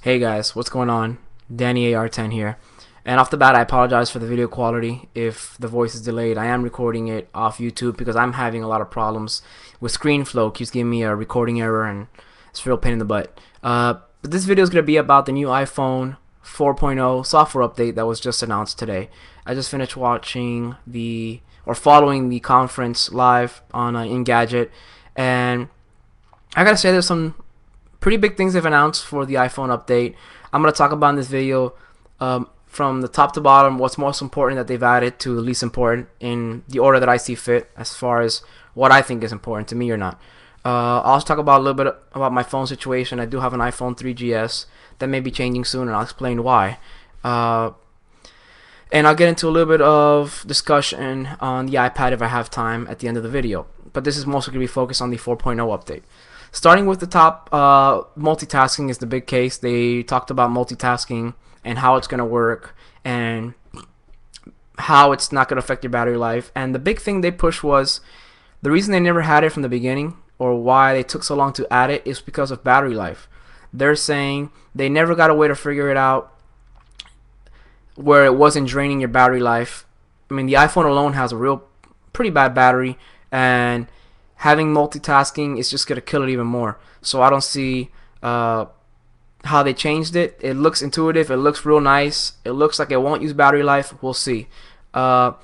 Hey guys, what's going on? Danny AR10 here. And off the bat, I apologize for the video quality if the voice is delayed. I am recording it off YouTube because I'm having a lot of problems with ScreenFlow. It keeps giving me a recording error and it's a real pain in the butt. But this video is going to be about the new iPhone 4.0 software update that was just announced today. I just finished following the conference live on Engadget, and I gotta say there's some pretty big things they've announced for the iPhone update. I'm going to talk about in this video from the top to bottom what's most important that they've added to the least important in the order that I see fit as far as what I think is important to me or not. I'll also talk about a little bit about my phone situation. I do have an iPhone 3GS that may be changing soon, and I'll explain why. And I'll get into a little bit of discussion on the iPad if I have time at the end of the video. But this is mostly going to be focused on the 4.0 update. Starting with the top, multitasking is the big case. They talked about multitasking and how it's going to work and how it's not going to affect your battery life. And the big thing they pushed was the reason they never had it from the beginning, or why they took so long to add it, is because of battery life. They're saying they never got a way to figure it out where it wasn't draining your battery life. I mean, the iPhone alone has a pretty bad battery, and having multitasking is just going to kill it even more. So I don't see how they changed it. It looks intuitive. It looks real nice. It looks like it won't use battery life. We'll see. One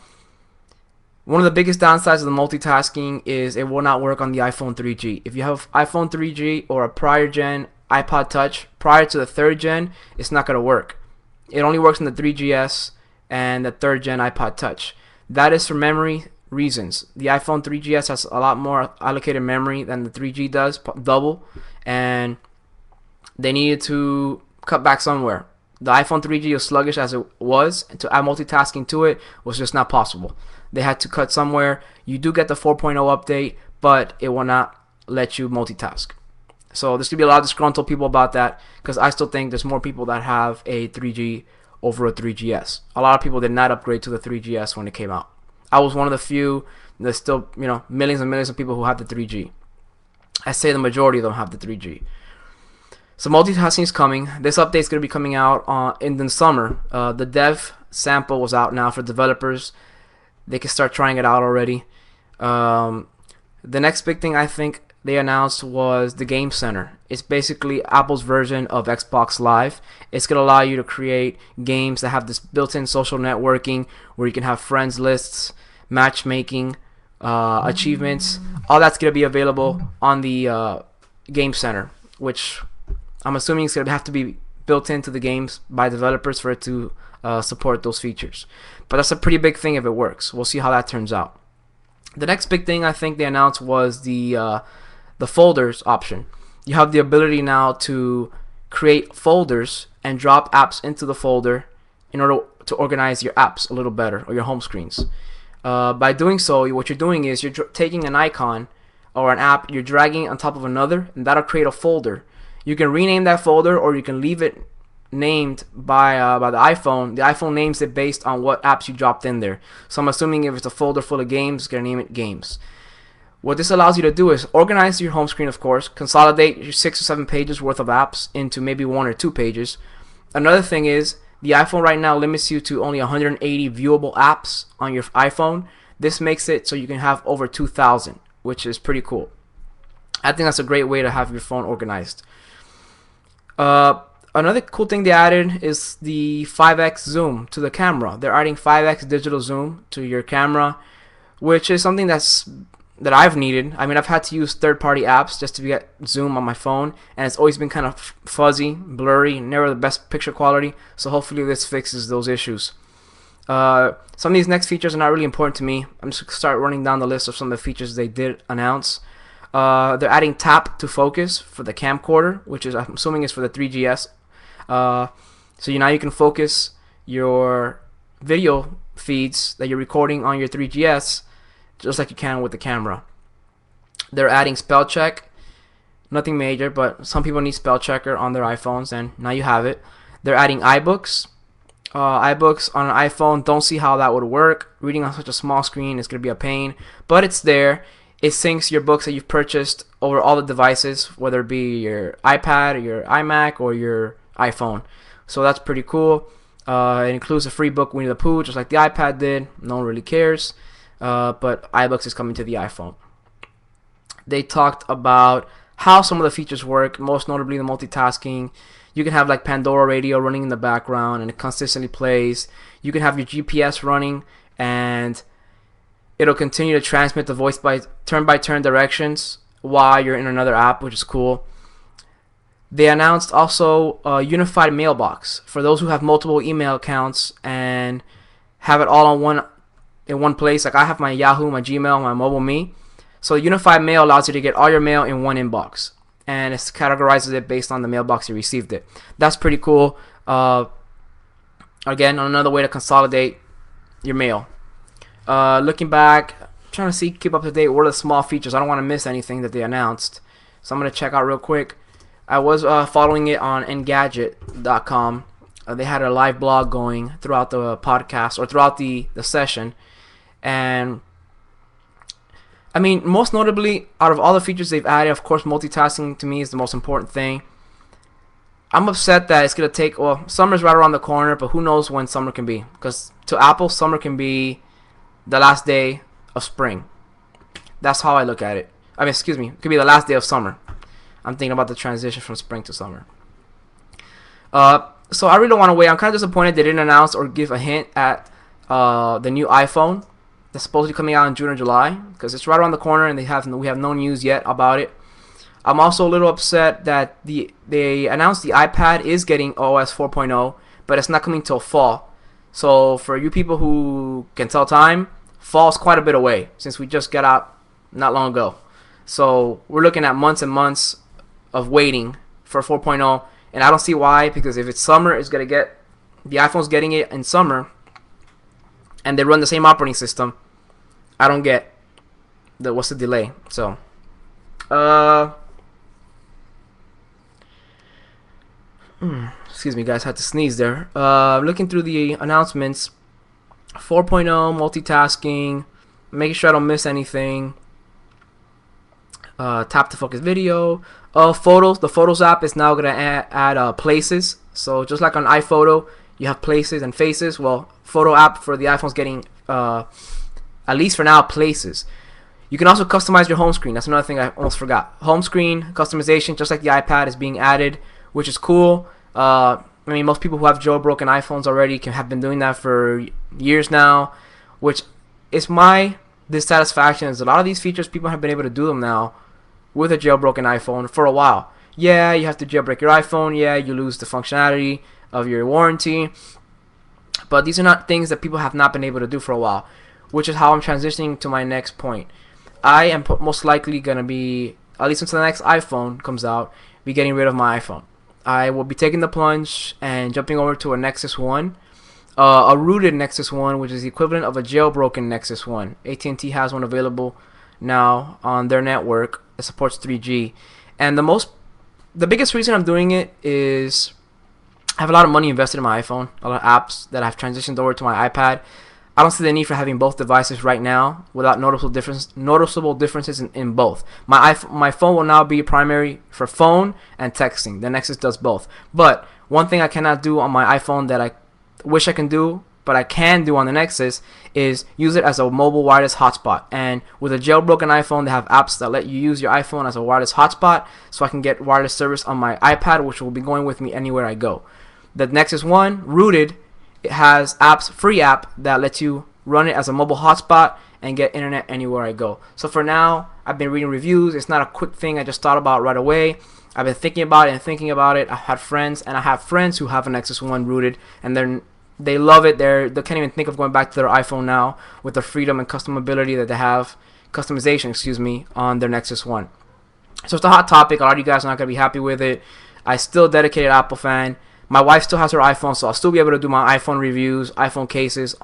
of the biggest downsides of the multitasking is it will not work on the iPhone 3G. If you have iPhone 3G or a prior gen iPod Touch prior to the third gen, it's not going to work. It only works in the 3GS and the third gen iPod Touch. That is for memory reasons. The iPhone 3GS has a lot more allocated memory than the 3G does, double, and they needed to cut back somewhere. The iPhone 3G was sluggish as it was, and to add multitasking to it was just not possible. They had to cut somewhere. You do get the 4.0 update, but it will not let you multitask. So there's going to be a lot of disgruntled people about that, because I still think there's more people that have a 3G over a 3GS. A lot of people did not upgrade to the 3GS when it came out. I was one of the few. There's still, millions and millions of people who have the 3G. I say the majority of them have the 3G. So multitasking is coming. This update is going to be coming out in the summer. The dev sample was out now for developers. They can start trying it out already. The next big thing I think they announced was the Game Center. It's basically Apple's version of Xbox Live. It's going to allow you to create games that have this built-in social networking where you can have friends lists, matchmaking, achievements. All that's going to be available on the Game Center, which I'm assuming is going to have to be built into the games by developers for it to support those features. But that's a pretty big thing if it works. We'll see how that turns out. The next big thing I think they announced was the folders option. You have the ability now to create folders and drop apps into the folder in order to organize your apps a little better, or your home screens. By doing so, what you're doing is you're taking an icon or an app, you're dragging it on top of another, and that'll create a folder. You can rename that folder, or you can leave it named by the iPhone. The iPhone names it based on what apps you dropped in there. So I'm assuming if it's a folder full of games, it's going to name it games. What this allows you to do is organize your home screen, of course, consolidate your 6 or 7 pages worth of apps into maybe 1 or 2 pages. Another thing is the iPhone right now limits you to only 180 viewable apps on your iPhone. This makes it so you can have over 2,000, which is pretty cool. I think that's a great way to have your phone organized. Another cool thing they added is the 5x zoom to the camera. They're adding 5x digital zoom to your camera, which is something that I've needed. I mean, I've had to use third-party apps just to get zoom on my phone, and it's always been kind of fuzzy, blurry, never the best picture quality. So hopefully this fixes those issues. Some of these next features are not really important to me. I'm just going to start running down the list of some of the features they did announce. They're adding tap to focus for the camcorder, which is, I'm assuming, is for the 3GS. So now you can focus your video feeds that you're recording on your 3GS just like you can with the camera. They're adding spell check. Nothing major, but some people need spell checker on their iPhones, and now you have it. They're adding iBooks. iBooks on an iPhone, don't see how that would work. Reading on such a small screen is going to be a pain, but it's there. It syncs your books that you've purchased over all the devices, whether it be your iPad, or your iMac, or your iPhone. So that's pretty cool. It includes a free book, Winnie the Pooh, just like the iPad did. No one really cares. But iBooks is coming to the iPhone. They talked about how some of the features work, most notably the multitasking. You can have like Pandora radio running in the background and it consistently plays. You can have your GPS running and it'll continue to transmit the voice by turn directions while you're in another app, which is cool. They announced also a unified mailbox for those who have multiple email accounts and have it all in one place. Like I have my Yahoo, my Gmail, my MobileMe. So unified mail allows you to get all your mail in one inbox, and it categorizes it based on the mailbox you received it. That's pretty cool. Again, another way to consolidate your mail. Looking back, trying to keep up to date. What are the small features? I don't want to miss anything that they announced, so I'm gonna check out real quick. I was following it on Engadget.com. They had a live blog going throughout the podcast or throughout the session, and I mean, most notably, out of all the features they've added, of course, multitasking to me is the most important thing. I'm upset that it's going to take, well, summer's right around the corner, but who knows when summer can be. Because to Apple, summer can be the last day of spring. That's how I look at it. I mean, excuse me, it could be the last day of summer. I'm thinking about the transition from spring to summer. So I really don't want to wait. I'm kind of disappointed they didn't announce or give a hint at the new iPhone. That's supposedly coming out in June or July because it's right around the corner and we have no news yet about it. I'm also a little upset that they announced the iPad is getting OS 4.0, but it's not coming till fall. So for you people who can tell time, fall is quite a bit away since we just got out not long ago. So we're looking at months and months of waiting for 4.0, and I don't see why, because if it's summer, the iPhone's getting it in summer, and they run the same operating system. I don't get what's the delay. So, excuse me, guys, I had to sneeze there. Looking through the announcements, 4.0 multitasking, making sure I don't miss anything. Tap to focus video. Photos. The Photos app is now gonna add places. So just like on iPhoto, you have places and faces. Well, Photo app for the iPhone's getting, at least for now, places. You can also customize your home screen. That's another thing I almost forgot. Home screen customization, just like the iPad, is being added, which is cool. I mean, most people who have jailbroken iPhones already have been doing that for years now, which is my dissatisfaction. Is a lot of these features people have been able to do them now with a jailbroken iPhone for a while. Yeah, you have to jailbreak your iPhone. Yeah, you lose the functionality of your warranty. But these are not things that people have not been able to do for a while, which is how I'm transitioning to my next point. I am most likely going to be, at least until the next iPhone comes out, be getting rid of my iPhone. I will be taking the plunge and jumping over to a Nexus One, a rooted Nexus One, which is the equivalent of a jailbroken Nexus One. AT&T has one available now on their network that supports 3G. And the biggest reason I'm doing it is I have a lot of money invested in my iPhone, a lot of apps that I've transitioned over to my iPad. I don't see the need for having both devices right now without noticeable differences in both. My phone will now be primary for phone and texting. The Nexus does both. But one thing I cannot do on my iPhone that I wish I can do, but I can do on the Nexus, is use it as a mobile wireless hotspot. And with a jailbroken iPhone, they have apps that let you use your iPhone as a wireless hotspot, so I can get wireless service on my iPad, which will be going with me anywhere I go. The Nexus One, rooted, it has free app that lets you run it as a mobile hotspot and get internet anywhere I go. So for now, I've been reading reviews. It's not a quick thing I just thought about right away. I've been thinking about it. I've had friends, and I have friends who have a Nexus One rooted, and they love it. They can't even think of going back to their iPhone now with the freedom and customization that they have, on their Nexus One. So it's a hot topic. A lot of you guys are not going to be happy with it. I still dedicated Apple fan. My wife still has her iPhone, so I'll still be able to do my iPhone reviews, iPhone cases,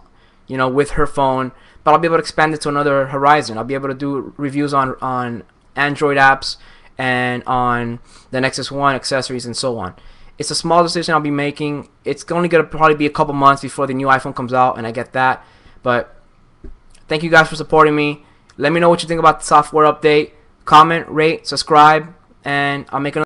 with her phone. But I'll be able to expand it to another horizon. I'll be able to do reviews on Android apps and on the Nexus One accessories and so on. It's a small decision I'll be making. It's only going to probably be a couple months before the new iPhone comes out, and I get that. But thank you guys for supporting me. Let me know what you think about the software update. Comment, rate, subscribe, and I'll make another